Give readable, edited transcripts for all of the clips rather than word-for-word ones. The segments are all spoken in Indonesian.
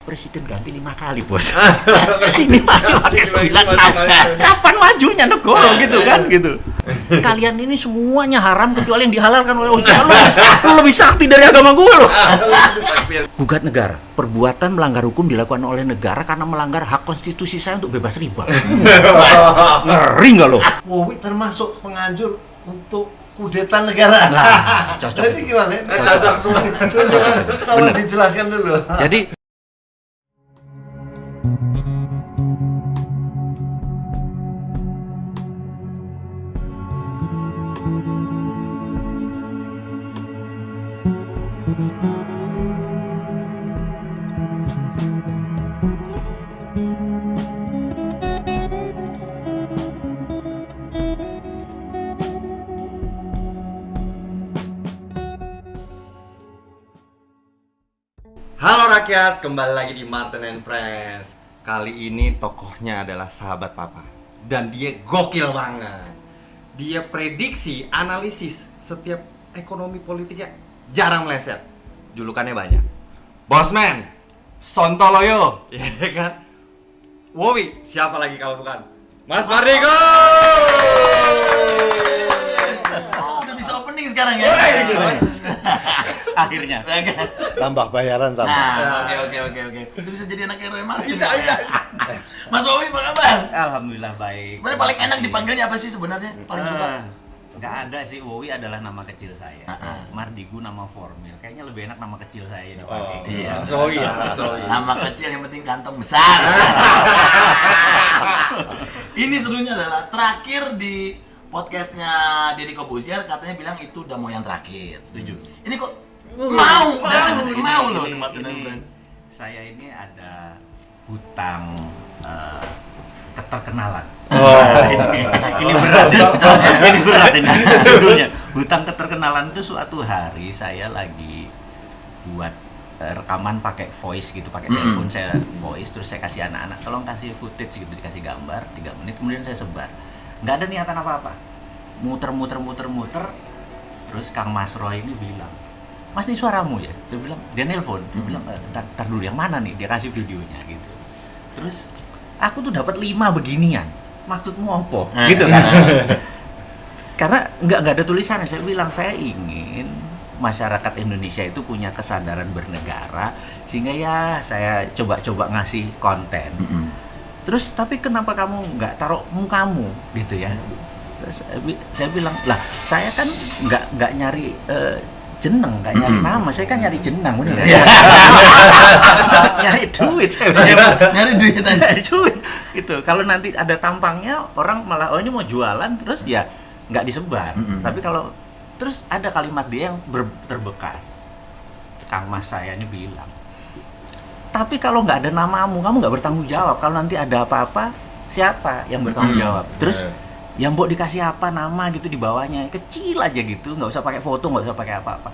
Presiden ganti 5 kali, Bos. Ini masih pakai 96. Kapan majunya negara gitu kan gitu. Kalian ini semuanya haram kecuali yang dihalalkan oleh OJK. Lu lebih sakti dari agama gue loh. Gugat negara. Perbuatan melanggar hukum dilakukan oleh negara karena melanggar hak konstitusi saya untuk bebas riba. Ngeri enggak lo? Wowi termasuk penganjur untuk kudeta negara. Nah, cocok. Jadi gimana? Cocok tuh. Tolong dijelaskan dulu. Jadi Halo rakyat, kembali lagi di Martin and Friends. Kali ini tokohnya adalah sahabat papa. Dan dia gokil banget. Dia prediksi, analisis setiap ekonomi politiknya jarang meleset. Julukannya banyak. Bosman, Sontoloyo, ya kan? Wowi, siapa lagi kalau bukan Mas Mardiko. Udah bisa opening sekarang ya? akhirnya Tambah bayaran tambah. Nah, oke. Itu bisa jadi anak RW Martin. Bisa. Mas Wowi, apa kabar? Alhamdulillah baik. Sebenarnya paling enak dipanggilnya apa sih sebenarnya? Paling suka? Nggak ada sih, Wowi adalah nama kecil saya. Mardigu nama formil. Kayaknya lebih enak nama kecil saya dipakai. Iya. Sorry ya, Nama kecil yang penting kantong besar. Ini serunya adalah terakhir di podcastnya Deddy Kobuzier katanya bilang itu udah mau yang terakhir. Setuju. Ini kok mau loh di Martin and Friends. Saya ini ada hutang keterkenalan. Ini berat. Ini berat ini judulnya. Hutang keterkenalan itu suatu hari saya lagi buat rekaman pakai voice gitu, pakai telepon saya voice, terus saya kasih anak-anak tolong kasih footage gitu, dikasih gambar 3 menit, kemudian saya sebar. Nggak ada niatan apa-apa. Muter. Terus Kang Mas Roy ini bilang, "Mas, ini suaramu ya?" Saya bilang, dia nelpon, dia bilang, "Ntar dulu, yang mana nih?" Dia kasih videonya gitu. Terus aku tuh dapat 5 beginian. Maksudmu apa? Gitu kan. Karena nggak ada tulisannya. Saya bilang saya ingin masyarakat Indonesia itu punya kesadaran bernegara, sehingga ya saya coba ngasih konten. Terus tapi kenapa kamu nggak taruh mukamu gitu ya? Terus saya bilang, lah saya kan nggak nyari jeneng, nggak nyari nama, saya kan nyari jenang, bener ya? Nyari duit, saya bilang. Nyari duit aja. Nyari duit gitu. Kalau nanti ada tampangnya, orang malah oh ini mau jualan, terus ya nggak disebar. Tapi kalau terus ada kalimat dia yang terbekas. Kang Mas saya ini bilang, tapi kalau nggak ada namamu, kamu nggak bertanggung jawab. Kalau nanti ada apa-apa, siapa yang bertanggung jawab? Terus yang mbok dikasih apa nama gitu di bawahnya, kecil aja gitu, nggak usah pakai foto, nggak usah pakai apa-apa.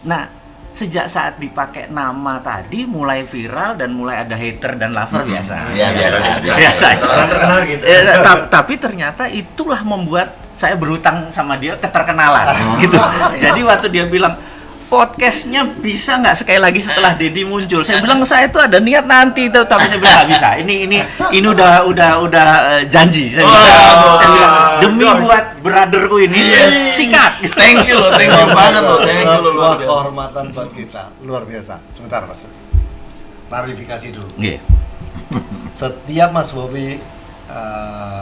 Nah, sejak saat dipakai nama tadi mulai viral dan mulai ada hater dan lover biasa. Iya, biasa. Orang terkenal gitu. Tapi ternyata itulah membuat saya berutang sama dia keterkenalan gitu. Jadi waktu dia bilang podcastnya bisa nggak sekali lagi setelah Deddy muncul, saya bilang saya itu ada niat nanti itu, tapi saya bilang nggak bisa. Ini udah janji. Saya bilang demi buat brotherku ini sikat. Thank you banget loh. Thank you loh. Kehormatan buat kita luar biasa. Sebentar Mas. Klarifikasi dulu. Iya. Setiap Mas Wowi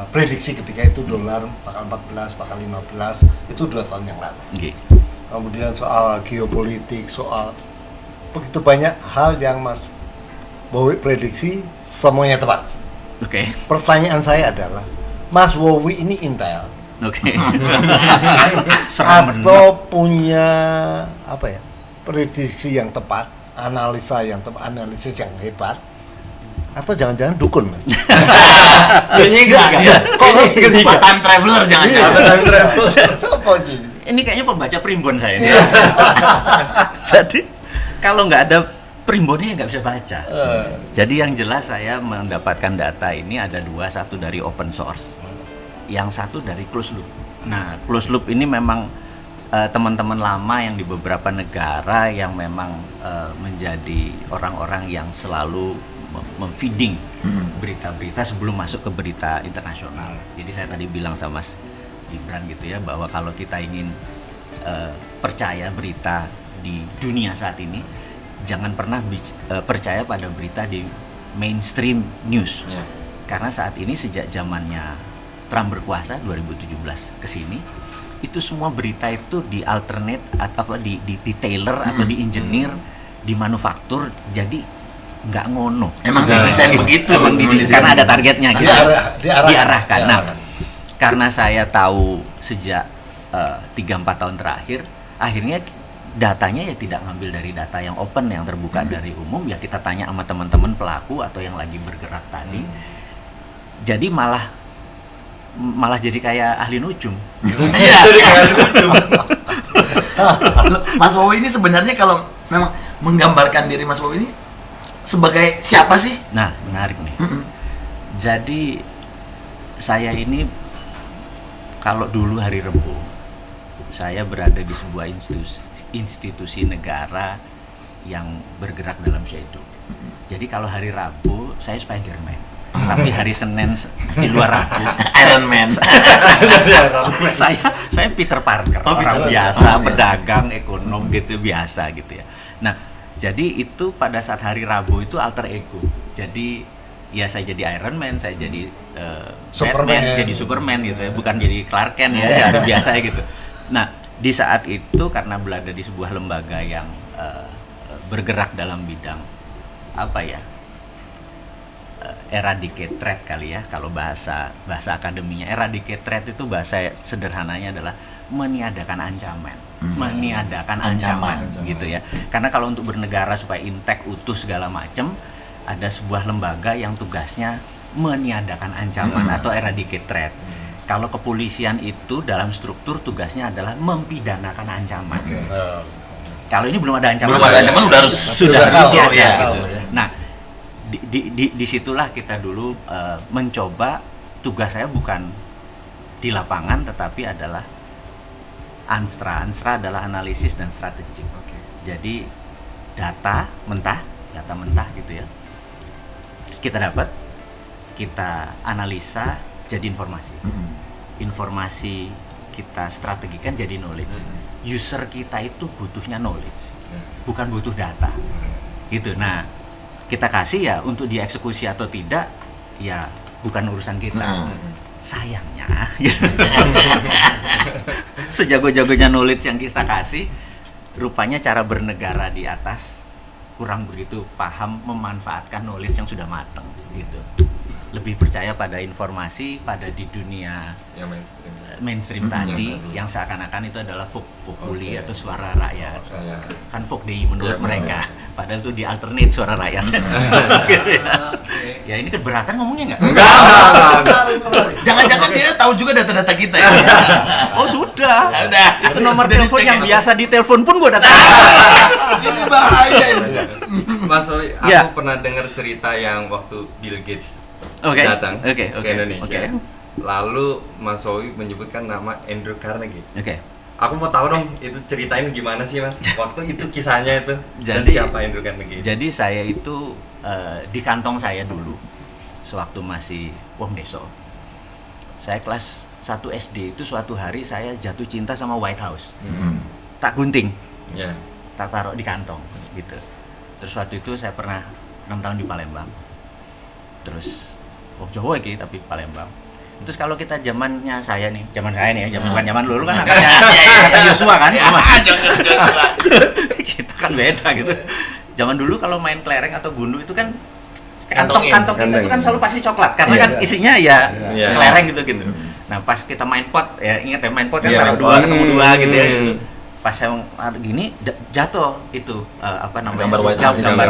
prediksi ketika itu dolar bakal 14, bakal 15, itu 2 tahun yang lalu. Iya. Kemudian soal geopolitik, soal begitu banyak hal yang Mas Wowi prediksi semuanya tepat. Oke. Pertanyaan saya adalah, Mas Wowi ini intel Oke. atau punya apa ya, prediksi yang tepat, analisis yang hebat, atau jangan-jangan dukun Mas? Kayaknya enggak. Kok ketiga? Time traveler jangan-jangan. Time travel. Apa gini? Ini kayaknya pembaca primbon saya. Jadi kalau nggak ada primbonnya nggak bisa baca. Jadi yang jelas saya mendapatkan data ini ada 2, satu dari open source, yang satu dari closed loop. Nah, closed loop ini memang teman-teman lama yang di beberapa negara yang memang menjadi orang-orang yang selalu memfeeding berita-berita sebelum masuk ke berita internasional. Jadi saya tadi bilang sama Mas Gibran gitu ya, bahwa kalau kita ingin percaya berita di dunia saat ini, jangan pernah percaya pada berita di mainstream news. Karena saat ini sejak zamannya Trump berkuasa 2017 ke sini, itu semua berita itu di alternate atau di tailor atau di engineer, di manufaktur, jadi nggak ngono. Emang didesain begitu. Emang karena ada targetnya gitu. Diarahkan. Nah, Diarahkan. karena saya tahu sejak 3-4 tahun terakhir, akhirnya datanya ya tidak ngambil dari data yang open, yang terbuka dari umum, ya kita tanya sama teman-teman pelaku atau yang lagi bergerak tadi. Jadi malah jadi kayak ahli nujum. Iya. Mas Wowi ini sebenarnya kalau memang menggambarkan diri Mas Wowi ini sebagai siapa sih? Nah, menarik nih. Jadi saya ini kalau dulu hari Rebo, saya berada di sebuah institusi negara yang bergerak dalam shadow. Jadi kalau hari Rabu saya Spiderman, tapi hari Senin di luar Rabu Iron Man. saya Peter Parker, orang biasa, pedagang, ekonom gitu biasa gitu ya. Nah, jadi itu pada saat hari Rabu itu alter ego. Jadi ya saya jadi Iron Man, saya jadi Batman, jadi Superman gitu ya, bukan jadi Clark Kent ya, jadi biasa gitu. Nah, di saat itu karena berada di sebuah lembaga yang bergerak dalam bidang apa ya, eradicate threat kali ya, kalau bahasa akademinya. Eradicate threat itu bahasa sederhananya adalah meniadakan ancaman. Meniadakan ancaman gitu ya. Karena kalau untuk bernegara supaya intek, utuh segala macam, ada sebuah lembaga yang tugasnya meniadakan ancaman atau eradicate threat. Kalau kepolisian itu dalam struktur tugasnya adalah mempidanakan ancaman. Kalau ini belum ada ancaman. Belum ada ancaman sudah tahu, ya, ya. gitu. Nah, disitulah kita dulu mencoba. Tugas saya bukan di lapangan tetapi adalah Anstra adalah analisis dan strategik. Jadi data mentah gitu ya, kita dapat, kita analisa jadi informasi. Informasi kita strategikan jadi knowledge. User kita itu butuhnya knowledge, bukan butuh data gitu. Nah, kita kasih ya, untuk dieksekusi atau tidak ya bukan urusan kita. Sayangnya sejago-jagonya knowledge yang kita kasih, rupanya cara bernegara di atas kurang begitu paham memanfaatkan knowledge yang sudah matang gitu. Lebih percaya pada informasi, pada di dunia Yang mainstream tadi, yang seakan-akan itu adalah populi atau suara rakyat. Kan folk day menurut mereka, padahal itu di alternate suara rakyat. Ya ini keberatan ngomongnya nggak? Jangan-jangan dia tahu juga data-data kita ya. Oh sudah. Udah. Itu nomor telepon yang biasa ditelepon pun gua udah tahu. Ini bahaya ini. Mas Wowi, aku Ya. pernah dengar cerita yang waktu Bill Gates Oke. datang Oke. ke Indonesia. Oke. Lalu Mas Wowi menyebutkan nama Andrew Carnegie. Oke. Aku mau tahu dong, itu ceritain gimana sih Mas? Waktu itu kisahnya itu. Dan Jadi- siapa Andrew Carnegie? Jadi saya itu di kantong saya dulu, sewaktu masih Wong Deso. Saya kelas 1 SD itu suatu hari saya jatuh cinta sama White House. Tak gunting, Ya. tak taruh di kantong gitu. Terus waktu itu saya pernah 6 tahun di Palembang. Terus Jawa iki tapi Palembang. Terus kalau kita zamannya saya nih ya, bukan zaman dulu kan angkatan Yosua kan, masih kita kan beda gitu. Zaman dulu kalau main kelereng atau gundu itu kan kantong kita itu kan selalu pasti coklat karena kan isinya ya kelereng gitu. Nah pas kita main pot ya, ingat ya, main pot kan taruh dua ketemu dua gitu ya. Pas saya gini jatuh itu apa namanya, gambar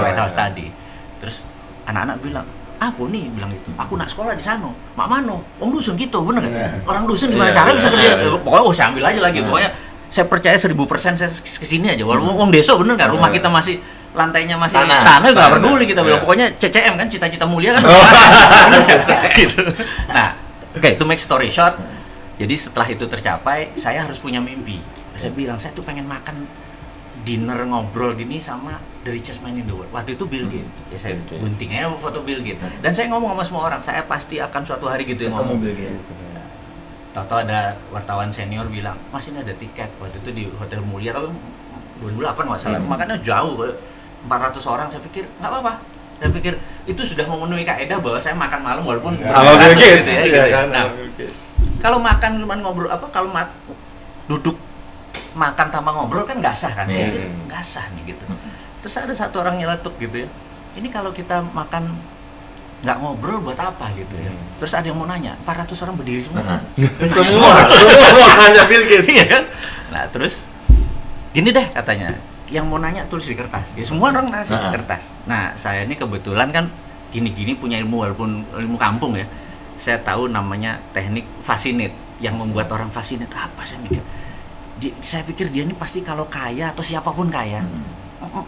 White House tadi. Terus anak-anak bilang, apa nih, bilang gitu, aku nak sekolah di sana, mak mano, orang dusun gitu, bener nggak? Orang dusun gimana cara bisa kerja? Pokoknya saya ambil aja lagi, pokoknya saya percaya 1000% saya kesini aja, walaupun orang desa bener nggak, rumah kita masih lantainya masih tanah nggak peduli kita bilang, pokoknya CCM kan, cita-cita mulia kan. Gitu. Nah, oke, to make story short, jadi setelah itu tercapai, saya harus punya mimpi. Saya bilang saya tuh pengen makan dinner ngobrol gini sama the richest man in the world. Waktu itu Bill Gates. Ya saya gunting aja foto Bill Gates. Dan saya ngomong sama semua orang, saya pasti akan suatu hari gitu yang ngomong. Tahu-tahu ada wartawan senior bilang, "Mas, ini ada tiket." Waktu itu di Hotel Mulia tahun 2008 nggak salah. Makanya jauh, 400 orang. Saya pikir nggak apa-apa. Saya pikir itu sudah memenuhi kaidah bahwa saya makan malam walaupun Sama Bill Gates, gitu ya. kan? Nah, kalau makan cuma ngobrol kalau duduk makan tanpa ngobrol kan nggak sah kan? Saya pikir nggak sah nih gitu. Terus ada satu orang nyeletuk gitu ya. Ini kalau kita makan nggak ngobrol buat apa gitu ya? Terus ada yang mau nanya, 400 orang berdiri semua. Semua nanya Bill Gates. Iya kan? Nah terus gini deh katanya, yang mau nanya tulis di kertas. Ya semua orang nanya di kertas. Nah saya ini kebetulan kan gini-gini punya ilmu walaupun ilmu kampung ya. Saya tahu namanya teknik fascinate yang membuat orang fascinate apa saya mikir. Saya pikir dia ini pasti kalau kaya atau siapapun kaya.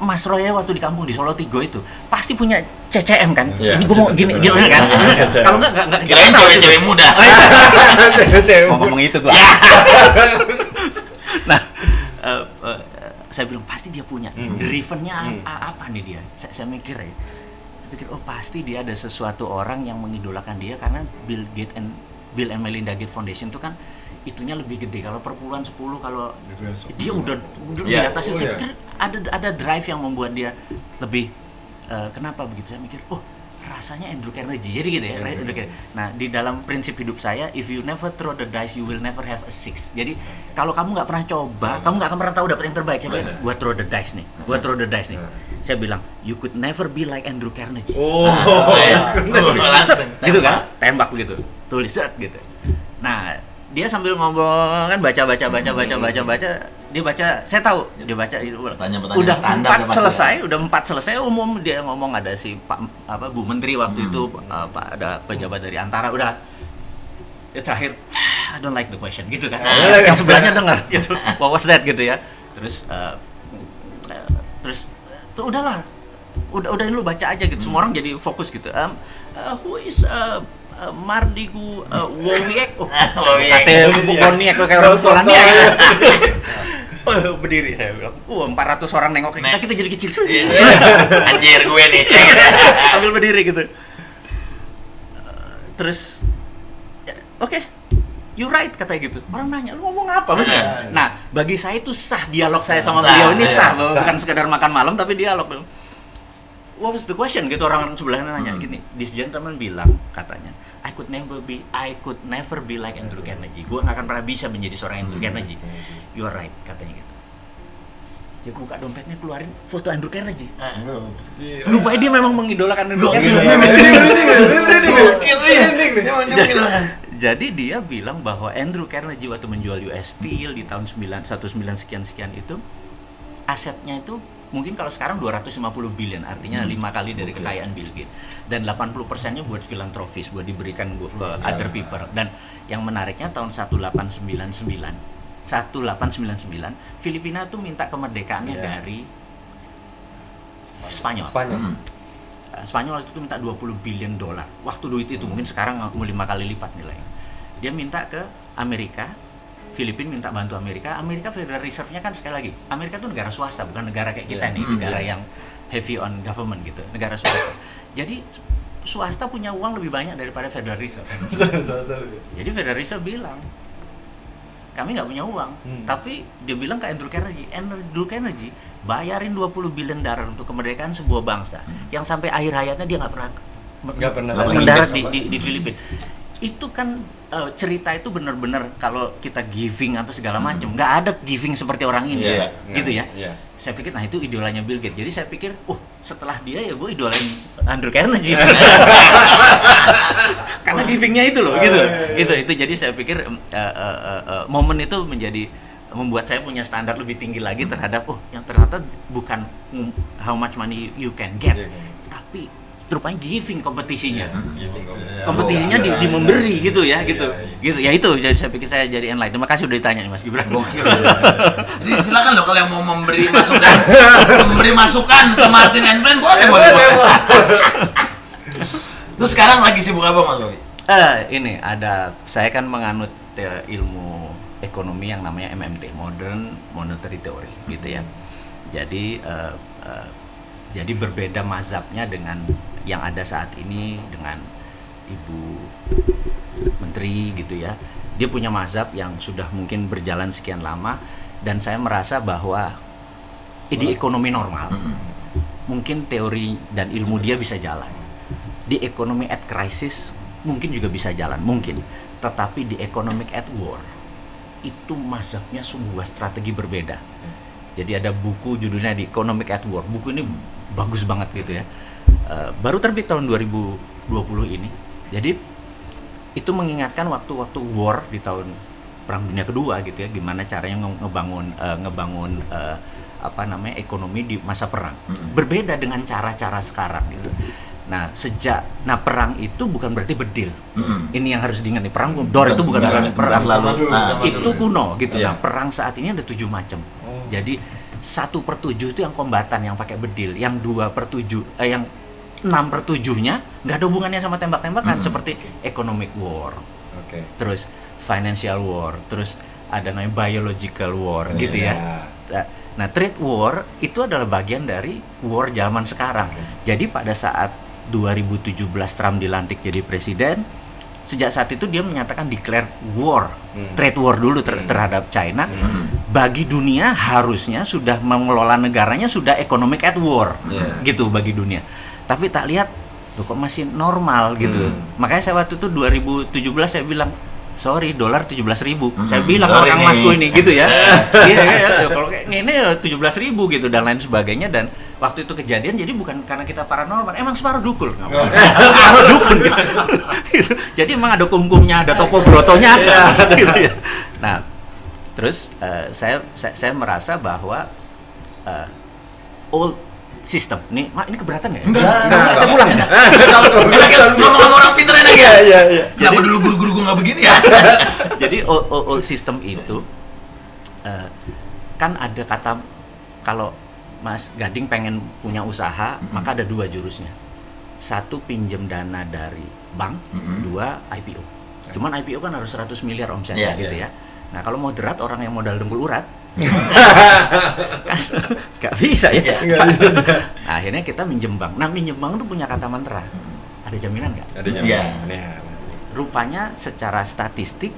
Mas Roy waktu di kampung di Solo Tigo itu pasti punya CCM kan. Ini gue mau gini kan. Kalau enggak Kirain cewek muda. Ngomong itu gua. Nah, saya bilang pasti dia punya. Driven-nya apa nih dia? Saya mikir ya. Saya pikir pasti dia ada sesuatu orang yang mengidolakan dia karena Bill and Melinda Gates Foundation itu kan itunya lebih gede. Kalau perpuluhan 10, kalau dia udah di atas itu. Saya pikir ada drive yang membuat dia lebih kenapa begitu? Saya mikir rasanya Andrew Carnegie, jadi gitu ya. Nah di dalam prinsip hidup saya, if you never throw the dice you will never have a six. Jadi kalau kamu nggak pernah coba, kamu nggak akan pernah tahu dapat yang terbaik. Gua throw the dice nih, saya bilang you could never be like Andrew Carnegie. Gitu kan, tembak begitu, tulis gitu. Nah dia sambil ngomong kan baca, dia baca, saya tahu dia baca itu udah empat selesai umum dia ngomong ada si Bu Menteri waktu itu Pak ada pejabat dari Antara udah ya terakhir I don't like the question gitu kan yang sebelahnya dengar gitu what was that gitu ya terus udahlah udah lu baca aja gitu semua orang jadi fokus gitu who is Mardigu Woniek katanya Woniek kayak orang Polandia berdiri saya bilang 400 orang nengok ke kita jadi kecil Anjir gue nih ambil berdiri gitu terus oke, you right katanya gitu orang nanya lu ngomong apa bener nah bagi saya itu sah dialog saya sama beliau ini sah bukan sekedar makan malam tapi dialog. What was the question? Gitu orang sebelahnya nanya gini. This gentleman bilang katanya, I could never be like Andrew Carnegie. Gue nggak akan pernah bisa menjadi seorang Andrew Carnegie. You are right katanya gitu. Dia buka dompetnya keluarin foto Andrew Carnegie. Lupa dia memang mengidolakan Andrew Carnegie. Jadi dia bilang bahwa Andrew Carnegie waktu menjual US Steel di tahun 19 sekian itu asetnya itu mungkin kalau sekarang 250 billion, artinya 5 kali dari kekayaan Bill Gates. Dan 80%-nya buat filantropis, buat diberikan ke other people. Dan yang menariknya tahun 1899 Filipina tuh minta kemerdekaannya dari Spanyol. Spanyol waktu itu minta 20 billion dolar. Waktu duit itu mungkin sekarang 5 kali lipat nilainya. Dia minta ke Amerika, Filipina minta bantu Amerika Federal Reserve-nya kan sekali lagi, Amerika itu negara swasta, bukan negara kayak kita nih, negara yang heavy on government gitu, negara swasta. Jadi swasta punya uang lebih banyak daripada Federal Reserve. Jadi Federal Reserve bilang, kami nggak punya uang, tapi dia bilang ke Andrew Carnegie, bayarin 20 billion dolar untuk kemerdekaan sebuah bangsa, yang sampai akhir hayatnya dia nggak pernah mendarat di Filipina. Itu kan cerita itu benar-benar kalau kita giving atau segala macam nggak ada giving seperti orang ini gitu ya. Saya pikir nah itu idolanya Bill Gates. Jadi saya pikir setelah dia ya gue idolain Andrew Carnegie karena givingnya itu loh gitu. Itu jadi saya pikir momen itu membuat saya punya standar lebih tinggi lagi terhadap yang ternyata bukan how much money you can get tapi rupanya giving kompetisinya. Kompetisinya di memberi gitu ya, gitu. Ya itu jadi saya pikir saya jadi enlight. Terima kasih udah ditanya nih Mas Gibran. Jadi silakan loh kalau yang mau memberi masukan ke Martin and Friends boleh. Terus sekarang lagi sibuk apa Mas Bobi? Ini ada saya kan menganut ilmu ekonomi yang namanya MMT, Modern Monetary Theory, gitu ya. Jadi jadi berbeda mazhabnya dengan yang ada saat ini dengan Ibu Menteri gitu ya. Dia punya mazhab yang sudah mungkin berjalan sekian lama, dan saya merasa bahwa di ekonomi normal mungkin teori dan ilmu dia bisa jalan. Di ekonomi at crisis mungkin juga bisa jalan, mungkin. Tetapi di economic at war itu mazhabnya sebuah strategi berbeda. Jadi ada buku judulnya The Economic at War. Buku ini bagus banget gitu ya. Baru terbit tahun 2020 ini. Jadi itu mengingatkan waktu-waktu war di tahun Perang Dunia Kedua gitu ya, gimana caranya ngebangun ekonomi di masa perang. Berbeda dengan cara-cara sekarang gitu. Nah, perang itu bukan berarti bedil. Ini yang harus diingat nih, perang dor itu bukan perang lalu. Itu kuno gitu. Iya. Nah, perang saat ini ada 7 macam. Jadi 1/7 itu yang kombatan yang pakai bedil, yang 2/7 yang 6/7-nya nggak ada hubungannya sama tembak-tembakan, seperti economic war, terus financial war, terus ada namanya biological war gitu ya. Nah, trade war itu adalah bagian dari war zaman sekarang. Jadi pada saat 2017 Trump dilantik jadi presiden, sejak saat itu dia menyatakan declare war, trade war dulu terhadap China. Bagi dunia harusnya sudah mengelola negaranya sudah economic at war, gitu bagi dunia. Tapi tak lihat, kok masih normal gitu. Makanya saya waktu itu 2017 saya bilang, sorry, dolar 17.000. Saya bilang ke orang masku ini gitu ya. Iya, kalau kayak gini 17.000 gitu dan lain sebagainya. Dan waktu itu kejadian, jadi bukan karena kita paranormal, emang separuh dukun. Separuh dukun gitu. Jadi emang ada kum-kumnya, ada topo brotonya ada gitu ya. Nah, terus saya merasa bahwa old system. Ini keberatan nggak? Enggak. Saya pulang ya. Ngomong sama orang pinter enak ya. Iya. Kenapa dulu guru-guru gue nggak begini ya? Jadi old system itu kan ada kata, kalau Mas Gading pengen punya usaha, maka ada 2 jurusnya. 1 pinjam dana dari bank, 2 IPO. Cuman IPO kan harus 100 miliar omsetnya gitu ya. Nah, kalau moderat, orang yang modal dengkul urat kan nggak bisa ya. Nah, akhirnya kita minjem bank. Nah, minjem bank itu punya kata mantra. Ada jaminan nggak? Ada jaminan. Rupanya secara statistik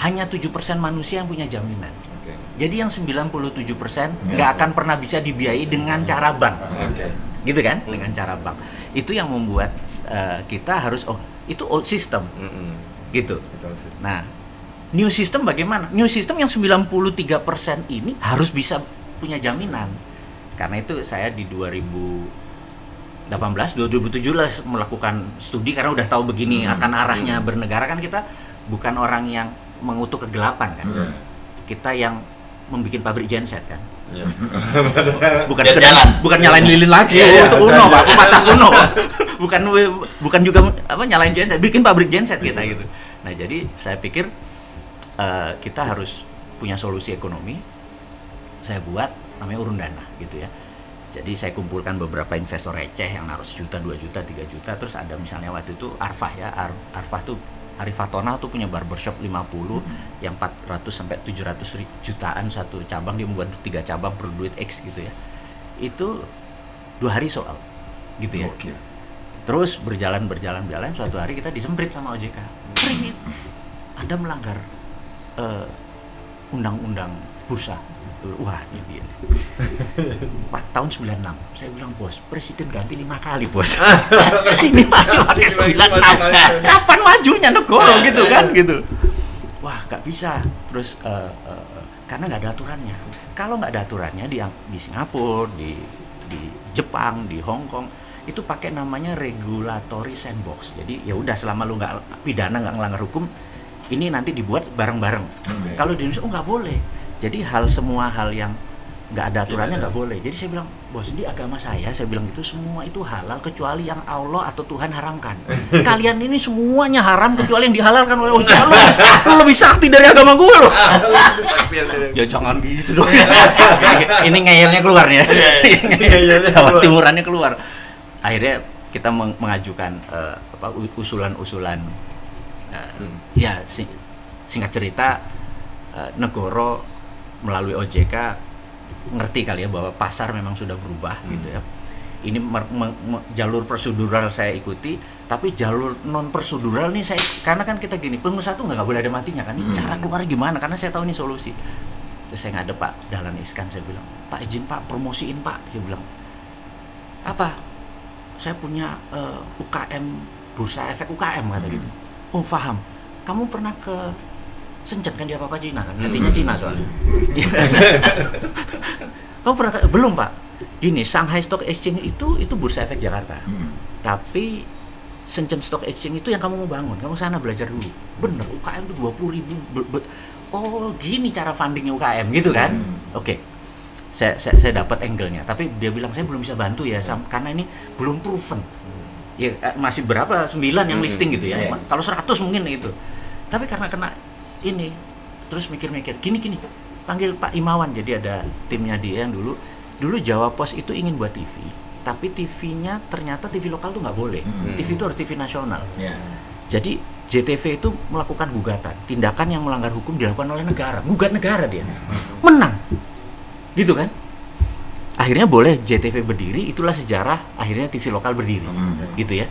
hanya 7% manusia yang punya jaminan. Jadi yang 97% nggak akan pernah bisa dibiayai dengan cara bank. Gitu kan? Dengan cara bank. Itu yang membuat kita harus, itu old system. Gitu. Nah, new system bagaimana? New system yang 93% ini harus bisa punya jaminan. Karena itu saya di 2017 melakukan studi, karena udah tahu begini akan arahnya bernegara. Kan kita bukan orang yang mengutuk kegelapan kan. Kita yang membuat pabrik genset kan. Bukan nyalain lilin lagi. Itu kuno, Pak. Pepatah kuno. Bukan juga nyalain genset, bikin pabrik genset kita gitu. Nah, jadi saya pikir kita harus punya solusi ekonomi. Saya buat namanya urun dana gitu ya. Jadi saya kumpulkan beberapa investor receh yang naruh 1 juta, 2 juta, 3 juta. Terus ada misalnya waktu itu Arfah ya. Arfah tuh, Arif Fatona tuh punya barbershop 50 yang 400 sampai 700 jutaan satu cabang. Dia membuat 3 cabang per duit X gitu ya. Itu 2 hari soal gitu ya. Terus berjalan suatu hari kita disemprit sama OJK. Anda melanggar undang-undang bursa. Wah, ini dia. Tahun 96. Saya bilang, bos, presiden ganti 5 kali, bos. Ini masih pakai 96. Kapan majunya negara gitu kan gitu. Wah, nggak bisa. Terus karena nggak ada aturannya. Kalau nggak ada aturannya di Singapura, di Jepang, di Hong Kong, itu pakai namanya regulatory sandbox. Jadi ya udah, selama lu nggak pidana, nggak ngelanggar hukum, ini nanti dibuat bareng-bareng. Kalau di Indonesia nggak boleh. Jadi semua hal yang nggak ada aturannya nggak boleh. Jadi saya bilang, bos, di agama saya bilang itu semua itu halal kecuali yang Allah atau Tuhan haramkan. Kalian ini semuanya haram kecuali yang dihalalkan oleh Allah. Lu lebih sakti dari agama gue loh. Ya jangan gitu dong. Ini ngeyelnya keluar ya. Jawa Timurannya keluar. Akhirnya kita mengajukan usulan-usulan. Ya singkat cerita, negara melalui OJK ngerti kali ya bahwa pasar memang sudah berubah gitu ya. Ini jalur prosedural saya ikuti, tapi jalur non prosedural nih saya, karena kan kita gini, pengusaha tuh nggak boleh ada matinya kan, ini cara keluar gimana, karena saya tahu ini solusi. Terus saya ngadep Pak Dahlan Iskan, saya bilang, Pak izin Pak, promosiin Pak. Dia bilang, apa? Saya punya UKM, bursa efek UKM kata gitu. Oh paham, kamu pernah ke Shenzhen kan, dia apa Cina kan, artinya Cina soalnya. Kamu pernah belum Pak? Gini, Shanghai Stock Exchange itu bursa efek Jakarta. Tapi Shenzhen Stock Exchange itu yang kamu mau bangun. Kamu sana belajar dulu. Bener, UKM itu 20.000. Oh, gini cara fundingnya UKM gitu kan? Oke. Saya dapat angle-nya. Tapi dia bilang saya belum bisa bantu ya, karena ini belum proven. Ya masih berapa? 9 yang listing gitu ya. Kalau 100 mungkin itu. Tapi karena kena ini, terus mikir-mikir. Gini. Panggil Pak Imawan. Jadi ada timnya dia yang dulu Jawa Pos itu ingin buat TV, tapi TV-nya ternyata TV lokal tuh nggak boleh. TV itu harus TV nasional. Jadi JTV itu melakukan gugatan, tindakan yang melanggar hukum dilakukan oleh negara, gugat negara dia, menang, gitu kan? Akhirnya boleh JTV berdiri, itulah sejarah akhirnya TV lokal berdiri, gitu ya.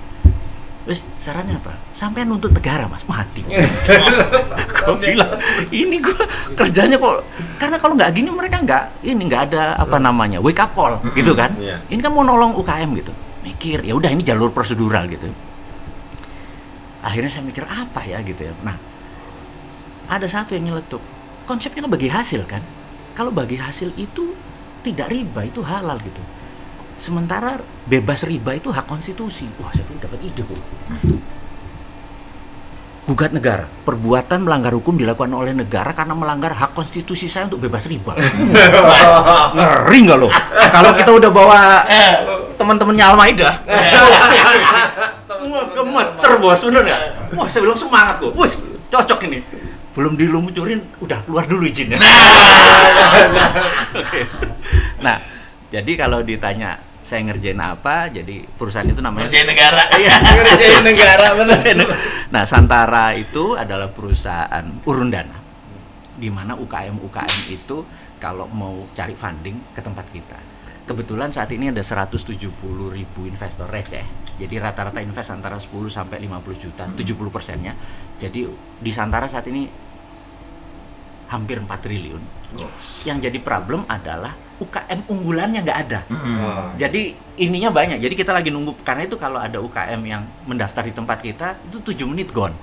Terus sarannya apa? Sampai nuntut negara mas, mati. Gue bilang, ini gue kerjanya kok, karena kalau nggak gini mereka nggak ada apa namanya wake up call gitu kan? Ini kan mau nolong UKM gitu, mikir ya udah ini jalur prosedural gitu. Akhirnya saya mikir apa ya gitu ya. Nah, ada satu yang nyeletuk, konsepnya kan bagi hasil kan? Kalau bagi hasil itu tidak riba, itu halal gitu. Sementara bebas riba itu hak konstitusi. Wah, saya tuh dapat ide kok. Gugat negara, perbuatan melanggar hukum dilakukan oleh negara karena melanggar hak konstitusi saya untuk bebas riba. Ngeri nggak lo? Kalau kita udah bawa teman-temannya Al-Maidah, gemeter bos, bener nggak? Wah, saya bilang semangat kok. Wih, cocok ini. Belum dilumucurin, udah keluar dulu izinnya. Oke. Nah, jadi kalau ditanya saya ngerjain apa, jadi perusahaan itu namanya ngerjain negara. Ngerjain negara, bener. Nah, Santara itu adalah perusahaan urun dana, di mana UKM itu kalau mau cari funding ke tempat kita. Kebetulan saat ini ada 170.000 investor receh. Jadi rata-rata invest antara 10 sampai 50 juta, 70%-nya. Jadi di Santara saat ini hampir 4 triliun. Yang jadi problem adalah UKM unggulannya nggak ada. Jadi ininya banyak. Jadi kita lagi nunggu, karena itu kalau ada UKM yang mendaftar di tempat kita itu 7 menit gone.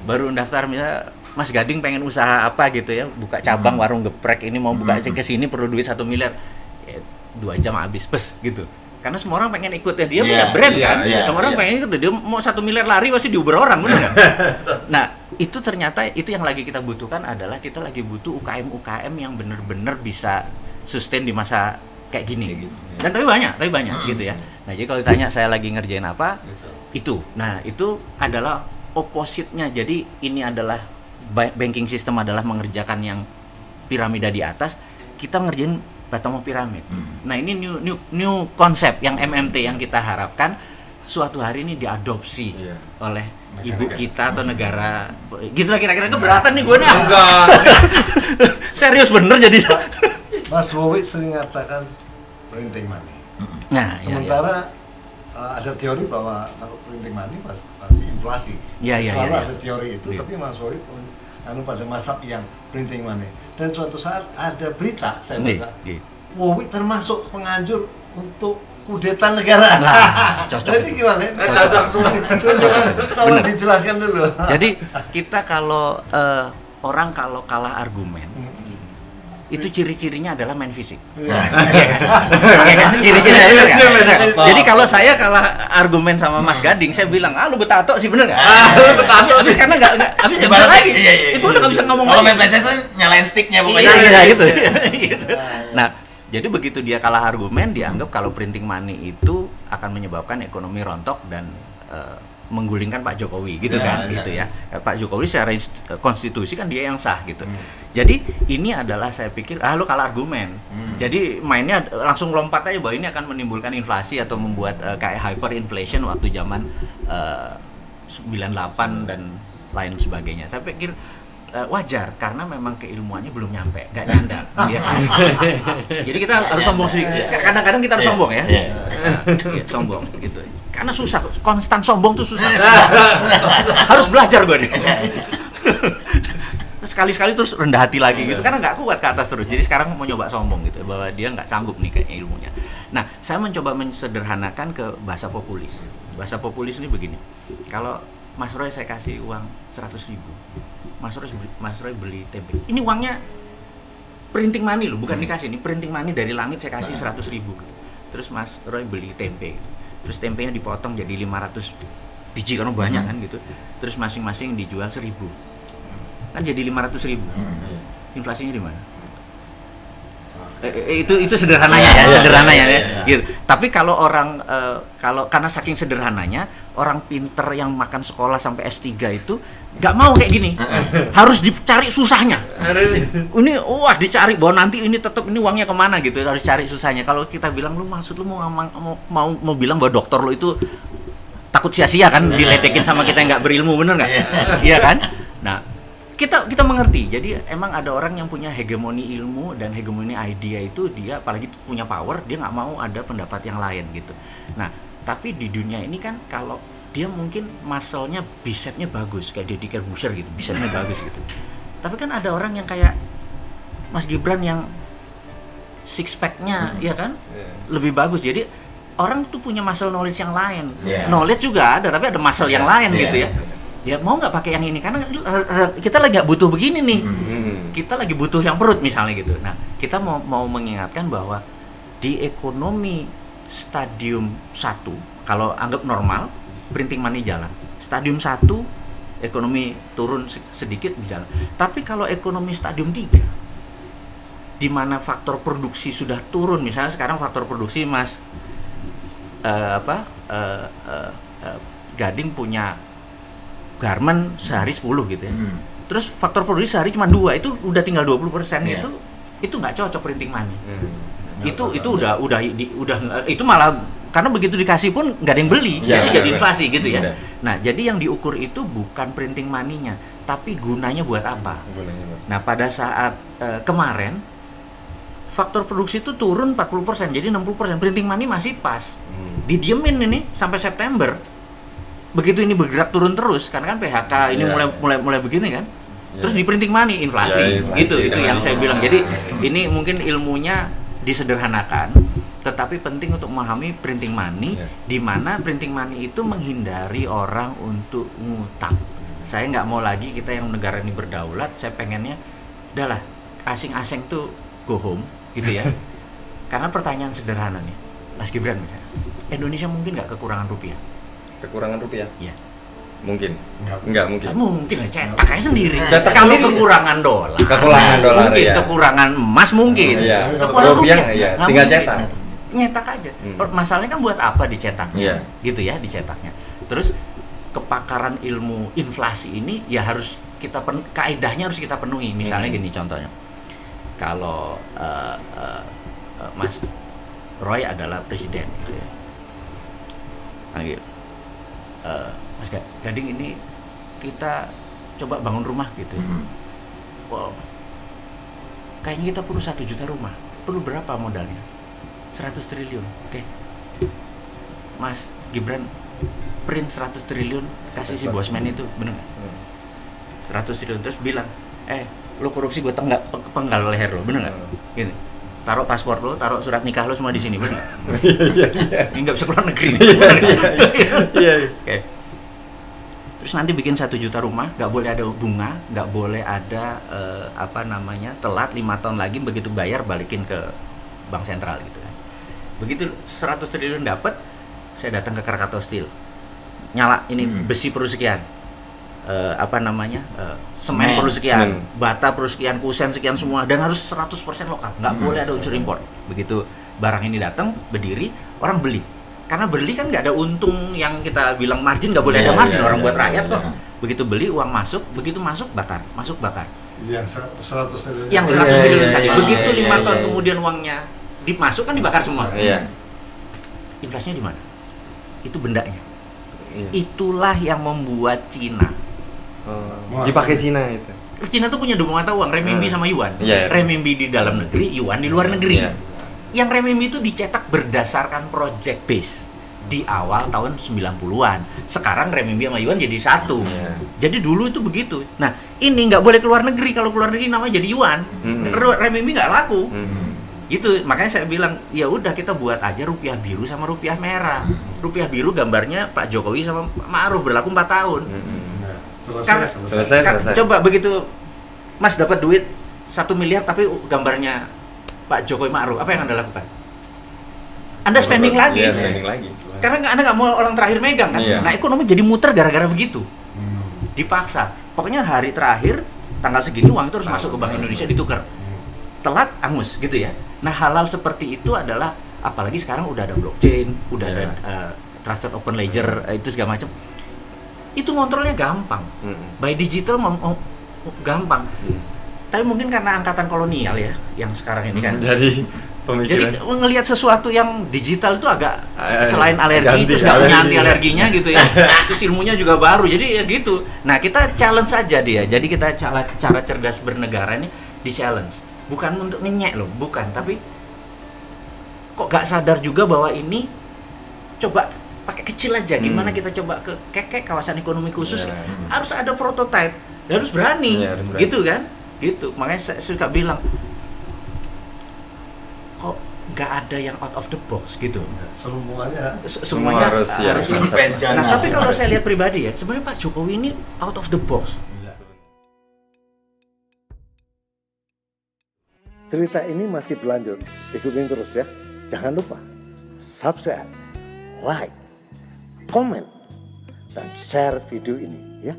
Baru mendaftar misalnya Mas Gading pengen usaha apa gitu ya, buka cabang warung geprek, ini mau buka ke sini perlu duit 1 miliar. Ya, 2 jam habis pes gitu. Karena semua orang pengen ikut ya, dia punya brand kan. Semua orang pengen ikut, dia mau 1 miliar lari pasti diuber orang, benar nggak? Nah, itu ternyata itu yang lagi kita butuhkan adalah kita lagi butuh UKM yang benar-benar bisa sustain di masa kayak gini. Dan tapi banyak gitu ya. Nah, jadi kalau ditanya saya lagi ngerjain apa, itu. Nah, itu adalah opposite-nya. Jadi ini adalah banking system adalah mengerjakan yang piramida di atas, kita ngerjain bottom of pyramid. Nah, ini new konsep yang MMT yang kita harapkan suatu hari ini diadopsi oleh ibu kita atau negara. Gitulah kira-kira. Keberatan nih gue nih. Enggak. Serius bener jadi. Mas Wowi sering mengatakan printing money. Nah, sementara ada teori bahwa kalau printing money pasti inflasi. Selalu ada teori itu, tapi Mas Wowi pada mazhab yang printing money. Dan suatu saat ada berita saya baca, Wowi termasuk penganjur untuk kudeta negara. Nah, cocok. Ini gimana? Cocok tuh. Tolong dijelaskan dulu. Jadi kita kalau orang kalau kalah argumen, itu ciri-cirinya adalah main fisik. Ciri-cirinya itu kan. Jadi kalau saya kalah argumen sama Mas Gading, saya bilang, lu betato sih, bener nggak? Lu betato, habis karena nggak bisa lagi. Itu udah nggak bisa ngomong lagi. Kalau main PlayStation nyalain sticknya pokoknya. Iya gitu. Nah, jadi begitu dia kalah argumen, dianggap kalau printing money itu akan menyebabkan ekonomi rontok dan menggulingkan Pak Jokowi gitu gitu ya. Pak Jokowi secara konstitusi kan dia yang sah gitu. Jadi ini adalah saya pikir lu kalah argumen. Jadi mainnya langsung lompat aja bahwa ini akan menimbulkan inflasi atau membuat kayak hyperinflation waktu zaman 98 dan lain sebagainya. Saya pikir wajar karena memang keilmuannya belum nyampe, nggak nyandar. Ya. Jadi kita harus sombong sedikit. Kadang-kadang kita harus sombong ya. Iya, sombong gitu. Karena susah, konstan sombong tuh susah. Harus belajar gue nih. Sekali-sekali terus rendah hati lagi gitu karena nggak kuat ke atas terus. Jadi sekarang mau nyoba sombong gitu bahwa dia nggak sanggup nih kayak ilmunya. Nah, saya mencoba mensederhanakan ke bahasa populis. Bahasa populis ini begini. Kalau Mas Roy saya kasih uang 100.000. Mas Roy beli tempe. Ini uangnya printing money loh, bukan dikasih. Ini printing money dari langit saya kasih 100.000. Terus Mas Roy beli tempe. Terus tempenya dipotong jadi 500 biji karena banyak kan gitu. Terus masing-masing dijual 1.000. Kan jadi 500.000. Inflasinya di mana? Itu sederhananya ya, sederhananya ya. Gitu. Tapi kalau orang kalau karena saking sederhananya, orang pinter yang makan sekolah sampai S3 itu nggak mau kayak gini. Harus dicari susahnya. Ini wah dicari bahwa nanti ini tetap ini uangnya kemana gitu, harus cari susahnya. Kalau kita bilang lu maksud lu mau bilang bahwa dokter lu itu takut sia-sia kan diledekin sama kita yang nggak berilmu, bener nggak? Iya kan? Nah, kita mengerti. Jadi emang ada orang yang punya hegemoni ilmu dan hegemoni idea itu dia apalagi punya power, dia nggak mau ada pendapat yang lain gitu. Nah, tapi di dunia ini kan kalau dia mungkin muscle-nya, bicepnya bagus kayak Deddy Corbuzier gitu, bicepnya bagus gitu. Tapi kan ada orang yang kayak Mas Gibran yang six pack-nya ya kan lebih bagus. Jadi orang tuh punya muscle knowledge yang lain. Knowledge juga ada, tapi ada muscle yang lain gitu ya. Ya mau nggak pakai yang ini karena kita lagi nggak butuh begini nih, kita lagi butuh yang perut misalnya gitu. Nah kita mau mengingatkan bahwa di ekonomi stadium 1 kalau anggap normal printing money jalan, stadium 1 ekonomi turun sedikit berjalan. Tapi kalau ekonomi stadium 3 di mana faktor produksi sudah turun, misalnya sekarang faktor produksi Mas Gading punya garment sehari 10 gitu ya. Terus faktor produksi sehari cuma 2, itu udah tinggal 20%. Itu nggak cocok printing money. Itu udah itu malah karena begitu dikasih pun nggak ada yang beli, jadi inflasi gitu ya. Nah, jadi yang diukur itu bukan printing money-nya, tapi gunanya buat apa. Nah, pada saat kemarin faktor produksi itu turun 40%, jadi 60%, printing money masih pas. Didiemin ini sampai September. Begitu ini bergerak turun terus karena kan PHK ini mulai begini kan, terus di printing money inflasi, itu yang saya bilang. Jadi ini mungkin ilmunya disederhanakan, tetapi penting untuk memahami printing money, di mana printing money itu menghindari orang untuk ngutang. Saya nggak mau lagi kita yang negara ini berdaulat, saya pengennya udahlah asing-asing tuh go home gitu ya. Karena pertanyaan sederhana nih Mas Gibran misalnya, Indonesia mungkin nggak kekurangan rupiah? Kekurangan rupiah? Iya. Mungkin. Enggak mungkin. Mungkin lah, cetak aja sendiri. Cetak kalau kekurangan dolar. Kekurangan dolar mungkin, ya. Kekurangan emas mungkin. Kekurangan rupiah tinggal cetak. Nyetak aja. Masalahnya kan buat apa dicetaknya? Gitu ya, dicetaknya. Terus kepakaran ilmu inflasi ini ya harus kita kaidahnya harus kita penuhi. Misalnya gini contohnya. Kalau Mas Roy adalah presiden gitu ya. Panggil. Mas Gading ini kita coba bangun rumah gitu. Wow. Kayaknya kita perlu 1 juta rumah. Perlu berapa modalnya? 100 triliun. Oke. Mas Gibran print 100 triliun kasih si bosman itu, bener nggak? 100 triliun terus bilang, lo korupsi gue penggal leher lo, bener nggak? Gini. Taruh paspor lo, taruh surat nikah lo semua di sini, benar? Ini nggak bisa keluar negeri. Oke. Terus nanti bikin 1 juta rumah, nggak boleh ada bunga, nggak boleh ada telat 5 tahun lagi, begitu bayar balikin ke bank sentral gitu kan. Begitu 100 triliun dapat, saya datang ke Krakatau Steel, nyala ini besi perlu sekian. Semen perlu sekian, bata perlu sekian, kusen sekian semua, dan harus 100% lokal, nggak boleh ada unsur impor. Begitu barang ini datang, berdiri, orang beli. Karena beli kan nggak ada untung yang kita bilang margin, nggak boleh ada margin, orang buat rakyat kok. Begitu beli, uang masuk, begitu masuk bakar. Yang 100 triliun. Yang 100 triliun tadi. Begitu 5 tahun kemudian uangnya dimasuk kan dibakar semua. Inflasinya di mana? Itu bendanya. Itulah yang membuat Cina dipakai Cina itu. Cina tuh punya 2 mata uang, renminbi sama yuan. Iya. Renminbi di dalam negeri, yuan di luar negeri. Iya. Yang renminbi itu dicetak berdasarkan project base di awal tahun 90-an. Sekarang renminbi sama yuan jadi satu. Iya. Jadi dulu itu begitu. Nah, ini nggak boleh keluar negeri. Kalau keluar negeri namanya jadi yuan. Renminbi nggak laku. Itu makanya saya bilang, ya udah kita buat aja rupiah biru sama rupiah merah. Rupiah biru gambarnya Pak Jokowi sama Ma'ruf berlaku 4 tahun. Nah, Selesai. Coba begitu Mas dapat duit 1 miliar tapi gambarnya Pak Jokowi Ma'ruf, apa yang Anda lakukan? Anda spending lagi. Iya, spending lagi. Karena Anda nggak mau orang terakhir megang kan? Iya. Nah, ekonomi jadi muter gara-gara begitu. Dipaksa. Pokoknya hari terakhir tanggal segini uang itu harus masuk ke Bank Indonesia ditukar. Telat angus gitu ya. Nah, hal-hal seperti itu adalah, apalagi sekarang udah ada blockchain, udah ada trusted open ledger, itu segala macam. Itu ngontrolnya gampang. By digital gampang. Tapi mungkin karena angkatan kolonial ya, yang sekarang ini kan. Jadi pemikiran. Jadi ngelihat sesuatu yang digital itu agak selain alergi, ganti terus nggak punya alergi. anti alerginya gitu ya. Terus ilmunya juga baru, jadi ya gitu. Nah, kita challenge saja dia. Jadi kita cara cerdas bernegara ini di challenge. Bukan untuk ngenyek loh, bukan. Tapi kok gak sadar juga bahwa ini coba pakai kecil aja. Gimana kita coba ke kekek kawasan ekonomi khusus, harus ada prototype, dan harus berani, gitu kan? Gitu. Makanya saya suka bilang, kok nggak ada yang out of the box gitu. Semuanya harus konvensional. Nah, tapi kalau saya lihat pribadi ya, sebenarnya Pak Jokowi ini out of the box. Cerita ini masih berlanjut. Ikutin terus ya. Jangan lupa subscribe, like, komen, dan share video ini ya.